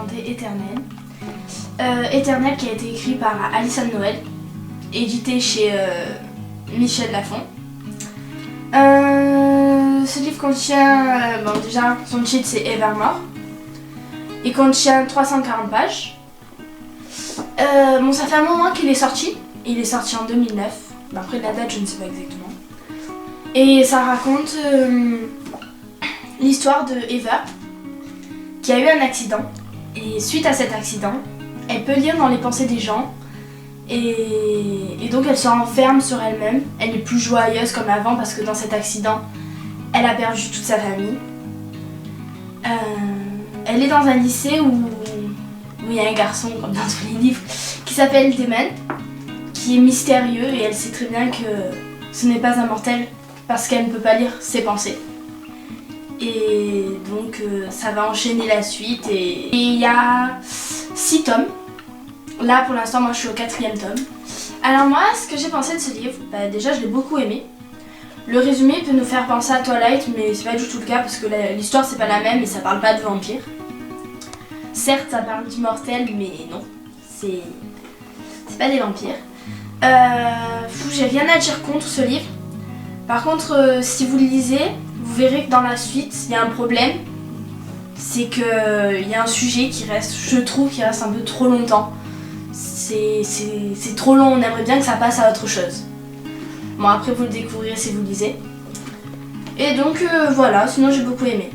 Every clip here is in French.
présenter Éternel. Éternel qui a été écrit par Alison Noël, édité chez Michel Lafon. Ce livre contient, bon déjà son titre c'est Evermore. Il contient 340 pages. Bon, ça fait un moment qu'il est sorti. Il est sorti en 2009. Après la date, je ne sais pas exactement. Et ça raconte l'histoire de Eva qui a eu un accident. Et suite à cet accident, elle peut lire dans les pensées des gens. Et donc elle se renferme sur elle-même. Elle n'est plus joyeuse comme avant parce que dans cet accident, elle a perdu toute sa famille. Elle est dans un lycée où il y a un garçon, comme dans tous les livres, qui s'appelle Damon, qui est mystérieux et elle sait très bien que ce n'est pas un mortel parce qu'elle ne peut pas lire ses pensées. Et donc ça va enchaîner la suite et il y a 6 tomes. Là pour l'instant moi je suis au 4e tome. Alors moi ce que j'ai pensé de ce livre, déjà je l'ai beaucoup aimé. Le résumé peut nous faire penser à Twilight mais c'est pas du tout le cas parce que l'histoire c'est pas la même et ça parle pas de vampires. Certes ça parle d'immortels mais non, c'est pas des vampires. J'ai rien à dire contre ce livre. Par contre si vous le lisez, vous verrez que dans la suite il y a un problème. C'est qu'il y a un sujet qui reste, je trouve, qui reste un peu trop longtemps. C'est trop long, on aimerait bien que ça passe à autre chose. Bon après vous le découvrirez si vous lisez. Et donc voilà, sinon j'ai beaucoup aimé.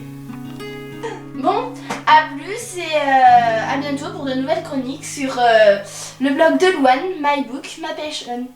Bon, à plus et à bientôt pour de nouvelles chroniques sur le blog de Louane, My Book, My Passion.